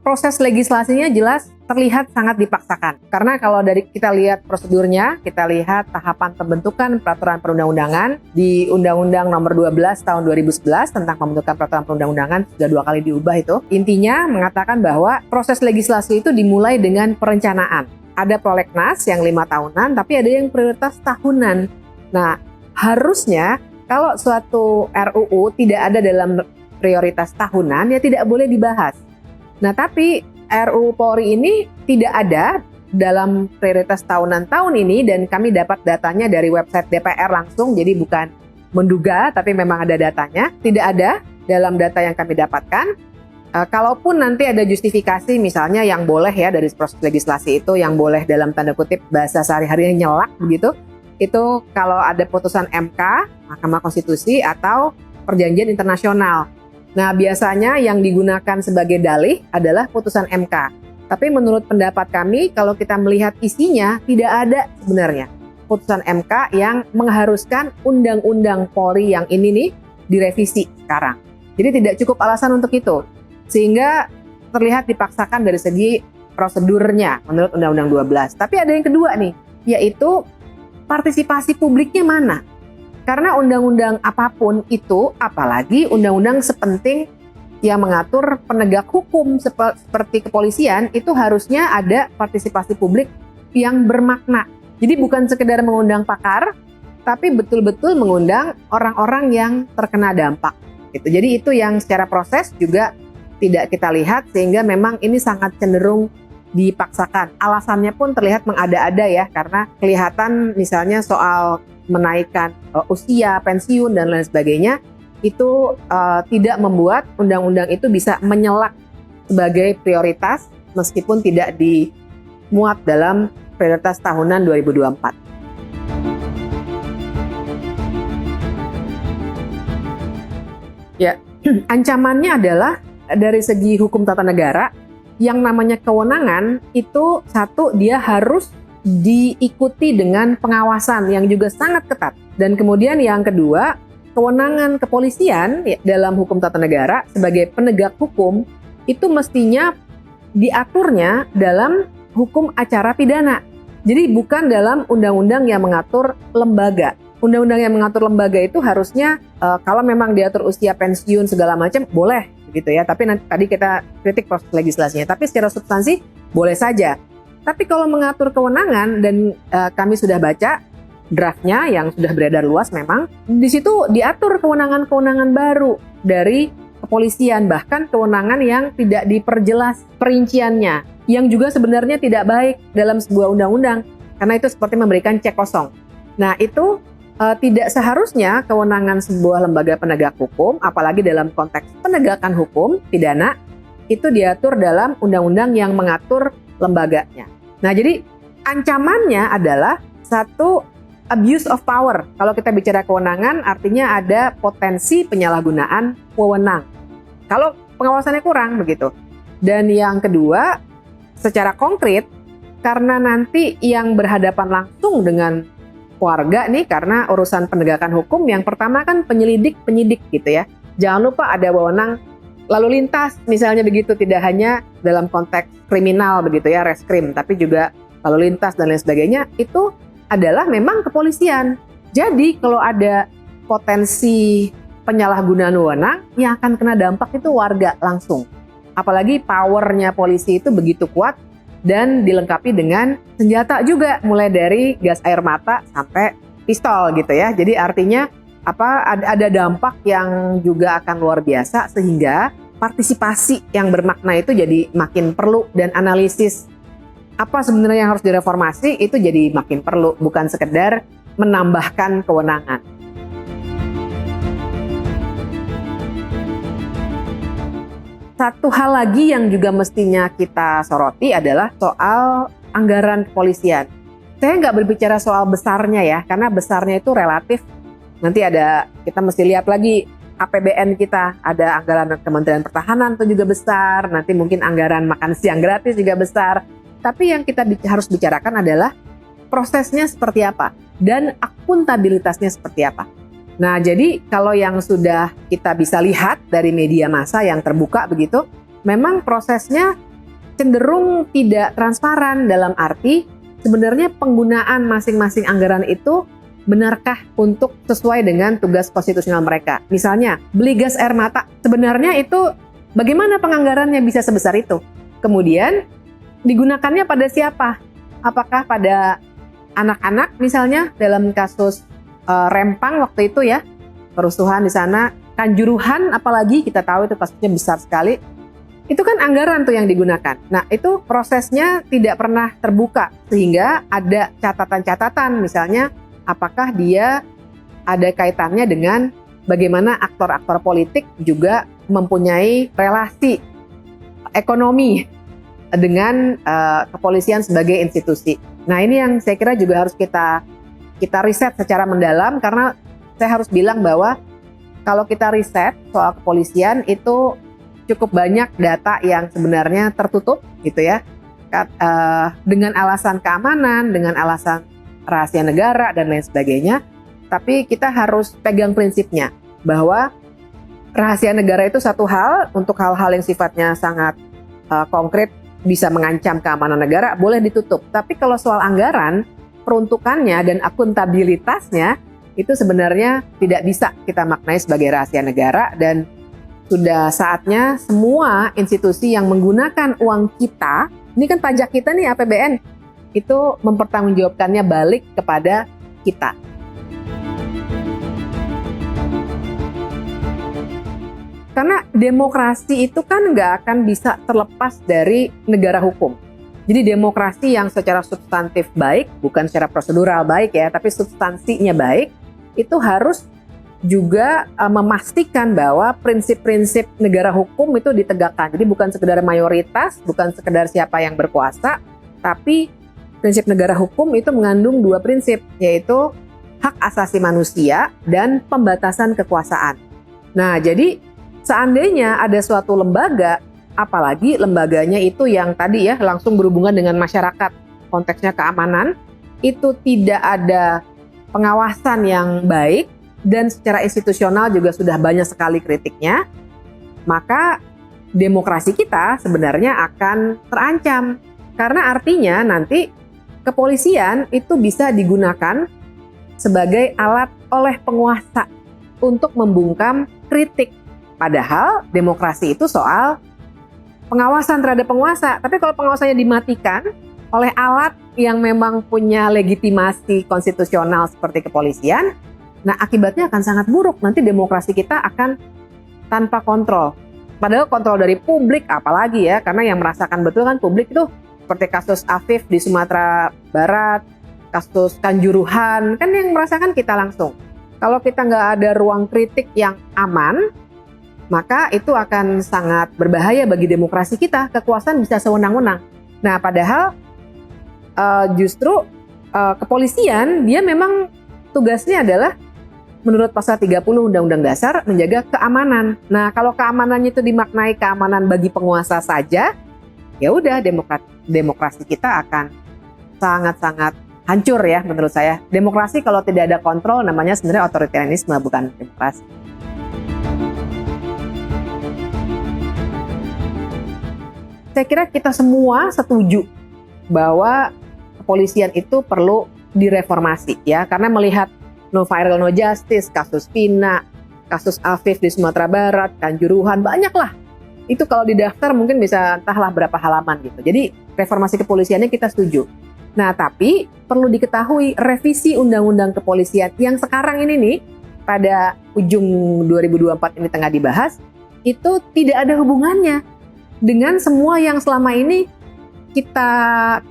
proses legislasinya jelas terlihat sangat dipaksakan. Karena kalau dari kita lihat prosedurnya, kita lihat tahapan pembentukan peraturan perundang-undangan di Undang-Undang Nomor 12 Tahun 2011 tentang pembentukan peraturan perundang-undangan sudah 2 kali diubah itu. Intinya mengatakan bahwa proses legislasi itu dimulai dengan perencanaan. Ada prolegnas yang 5 tahunan, tapi ada yang prioritas tahunan. Nah, harusnya kalau suatu RUU tidak ada dalam prioritas tahunan, ya tidak boleh dibahas. Nah, tapi RUU Polri ini tidak ada dalam prioritas tahunan tahun ini, dan kami dapat datanya dari website DPR langsung, jadi bukan menduga, tapi memang ada datanya. Tidak ada dalam data yang kami dapatkan. Kalaupun nanti ada justifikasi misalnya yang boleh ya dari proses legislasi itu, yang boleh dalam tanda kutip bahasa sehari-harinya nyelak begitu, itu kalau ada putusan MK, Mahkamah Konstitusi, atau perjanjian internasional. Nah, biasanya yang digunakan sebagai dalih adalah putusan MK. Tapi menurut pendapat kami, kalau kita melihat isinya, tidak ada sebenarnya putusan MK yang mengharuskan Undang-Undang Polri yang ini nih direvisi sekarang. Jadi tidak cukup alasan untuk itu. Sehingga terlihat dipaksakan dari segi prosedurnya menurut Undang-Undang 12. Tapi ada yang kedua nih, yaitu partisipasi publiknya mana? Karena undang-undang apapun itu, apalagi undang-undang sepenting yang mengatur penegak hukum seperti kepolisian, itu harusnya ada partisipasi publik yang bermakna. Jadi bukan sekedar mengundang pakar, tapi betul-betul mengundang orang-orang yang terkena dampak. Gitu. Jadi itu yang secara proses juga tidak kita lihat, sehingga memang ini sangat cenderung dipaksakan. Alasannya pun terlihat mengada-ada ya, karena kelihatan misalnya soal menaikkan usia pensiun dan lain sebagainya, itu tidak membuat undang-undang itu bisa menyelak sebagai prioritas meskipun tidak dimuat dalam prioritas tahunan 2024. Ya, ancamannya adalah dari segi hukum tata negara, yang namanya kewenangan itu satu, dia harus diikuti dengan pengawasan yang juga sangat ketat. Dan kemudian yang kedua, kewenangan kepolisian dalam hukum tata negara sebagai penegak hukum itu mestinya diaturnya dalam hukum acara pidana. Jadi bukan dalam undang-undang yang mengatur lembaga. Undang-undang yang mengatur lembaga itu harusnya kalau memang diatur usia pensiun segala macam boleh begitu ya. Tapi nanti tadi kita kritik proses legislasinya. Tapi secara substansi boleh saja. Tapi kalau mengatur kewenangan, dan kami sudah baca draftnya yang sudah beredar luas memang, di situ diatur kewenangan-kewenangan baru dari kepolisian, bahkan kewenangan yang tidak diperjelas perinciannya, yang juga sebenarnya tidak baik dalam sebuah undang-undang, karena itu seperti memberikan cek kosong. Nah, itu tidak seharusnya kewenangan sebuah lembaga penegak hukum, apalagi dalam konteks penegakan hukum pidana, itu diatur dalam undang-undang yang mengatur lembaganya. Nah, jadi ancamannya adalah satu, abuse of power. Kalau kita bicara kewenangan, artinya ada potensi penyalahgunaan wewenang. Kalau pengawasannya kurang begitu. Dan yang kedua, secara konkret, karena nanti yang berhadapan langsung dengan warga nih, karena urusan penegakan hukum, yang pertama kan penyidik gitu ya. Jangan lupa ada wewenang lalu lintas misalnya begitu, tidak hanya dalam konteks kriminal begitu ya, reskrim, tapi juga lalu lintas dan lain sebagainya, itu adalah memang kepolisian. Jadi kalau ada potensi penyalahgunaan wewenang, yang akan kena dampak itu warga langsung. Apalagi powernya polisi itu begitu kuat dan dilengkapi dengan senjata juga, mulai dari gas air mata sampai pistol gitu ya. Jadi artinya ada dampak yang juga akan luar biasa, sehingga partisipasi yang bermakna itu jadi makin perlu, dan analisis apa sebenarnya yang harus direformasi itu jadi makin perlu, bukan sekedar menambahkan kewenangan. Satu hal lagi yang juga mestinya kita soroti adalah soal anggaran kepolisian. Saya nggak berbicara soal besarnya ya, karena besarnya itu relatif. Nanti kita mesti lihat lagi APBN kita, ada anggaran Kementerian Pertahanan itu juga besar, nanti mungkin anggaran makan siang gratis juga besar. Tapi yang kita harus bicarakan adalah prosesnya seperti apa dan akuntabilitasnya seperti apa. Nah, jadi kalau yang sudah kita bisa lihat dari media massa yang terbuka begitu, memang prosesnya cenderung tidak transparan dalam arti sebenarnya penggunaan masing-masing anggaran itu benarkah untuk sesuai dengan tugas konstitusional mereka. Misalnya, beli gas air mata, sebenarnya itu bagaimana penganggarannya bisa sebesar itu? Kemudian, digunakannya pada siapa? Apakah pada anak-anak misalnya dalam kasus Rempang waktu itu ya, kerusuhan di sana, Kanjuruhan apalagi kita tahu itu kasusnya besar sekali. Itu kan anggaran tuh yang digunakan. Nah, itu prosesnya tidak pernah terbuka sehingga ada catatan-catatan misalnya apakah dia ada kaitannya dengan bagaimana aktor-aktor politik juga mempunyai relasi ekonomi dengan kepolisian sebagai institusi. Nah, ini yang saya kira juga harus kita riset secara mendalam karena saya harus bilang bahwa kalau kita riset soal kepolisian itu cukup banyak data yang sebenarnya tertutup gitu ya, dengan alasan keamanan, dengan alasan rahasia negara dan lain sebagainya. Tapi kita harus pegang prinsipnya bahwa rahasia negara itu satu hal, untuk hal-hal yang sifatnya sangat konkret bisa mengancam keamanan negara boleh ditutup. Tapi kalau soal anggaran, peruntukannya dan akuntabilitasnya itu sebenarnya tidak bisa kita maknai sebagai rahasia negara, dan sudah saatnya semua institusi yang menggunakan uang kita, ini kan pajak kita nih APBN, itu mempertanggungjawabkannya balik kepada kita. Karena demokrasi itu kan nggak akan bisa terlepas dari negara hukum. Jadi demokrasi yang secara substantif baik, bukan secara prosedural baik ya, tapi substansinya baik, itu harus juga memastikan bahwa prinsip-prinsip negara hukum itu ditegakkan. Jadi bukan sekedar mayoritas, bukan sekedar siapa yang berkuasa, tapi prinsip negara hukum itu mengandung dua prinsip, yaitu hak asasi manusia dan pembatasan kekuasaan. Nah, jadi seandainya ada suatu lembaga, apalagi lembaganya itu yang tadi ya langsung berhubungan dengan masyarakat, konteksnya keamanan, itu tidak ada pengawasan yang baik, dan secara institusional juga sudah banyak sekali kritiknya, maka demokrasi kita sebenarnya akan terancam. Karena artinya nanti kepolisian itu bisa digunakan sebagai alat oleh penguasa untuk membungkam kritik. Padahal demokrasi itu soal pengawasan terhadap penguasa. Tapi kalau pengawasannya dimatikan oleh alat yang memang punya legitimasi konstitusional seperti kepolisian, nah akibatnya akan sangat buruk. Nanti demokrasi kita akan tanpa kontrol. Padahal kontrol dari publik apalagi ya, karena yang merasakan betul kan publik itu, seperti kasus Afif di Sumatera Barat, kasus Kanjuruhan, kan yang merasakan kita langsung. Kalau kita nggak ada ruang kritik yang aman, maka itu akan sangat berbahaya bagi demokrasi kita. Kekuasaan bisa sewenang-wenang. Nah, padahal justru kepolisian dia memang tugasnya adalah menurut pasal 30 Undang-Undang Dasar menjaga keamanan. Nah, kalau keamanannya itu dimaknai keamanan bagi penguasa saja, ya udah demokrasi kita akan sangat-sangat hancur ya menurut saya. Demokrasi kalau tidak ada kontrol namanya sebenarnya otoritarianisme, bukan demokrasi. Saya kira kita semua setuju bahwa kepolisian itu perlu direformasi ya, karena melihat no viral no justice, kasus Vina, kasus Afif di Sumatera Barat, Kanjuruhan, banyak lah. Itu kalau didaftar mungkin bisa entahlah berapa halaman gitu. Jadi reformasi kepolisiannya kita setuju. Nah, tapi perlu diketahui revisi Undang-Undang Kepolisian yang sekarang ini nih pada ujung 2024 ini tengah dibahas, itu tidak ada hubungannya dengan semua yang selama ini kita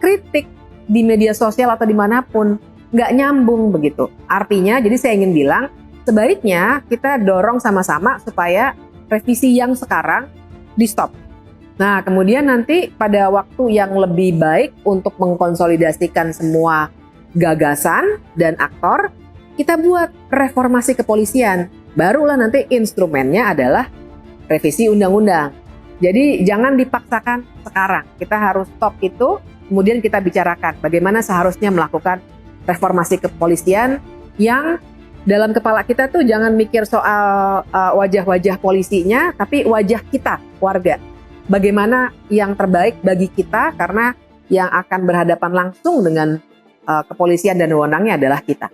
kritik di media sosial atau dimanapun. Nggak nyambung begitu. Artinya, jadi saya ingin bilang, sebaiknya kita dorong sama-sama supaya revisi yang sekarang di-stop. Nah, kemudian nanti pada waktu yang lebih baik untuk mengkonsolidasikan semua gagasan dan aktor, kita buat reformasi kepolisian. Barulah nanti instrumennya adalah revisi undang-undang. Jadi jangan dipaksakan sekarang. Kita harus stop itu, kemudian kita bicarakan bagaimana seharusnya melakukan reformasi kepolisian yang dalam kepala kita tuh jangan mikir soal wajah-wajah polisinya, tapi wajah kita, warga. bagaimana yang terbaik bagi kita, karena yang akan berhadapan langsung dengan kepolisian dan wewenangnya adalah kita.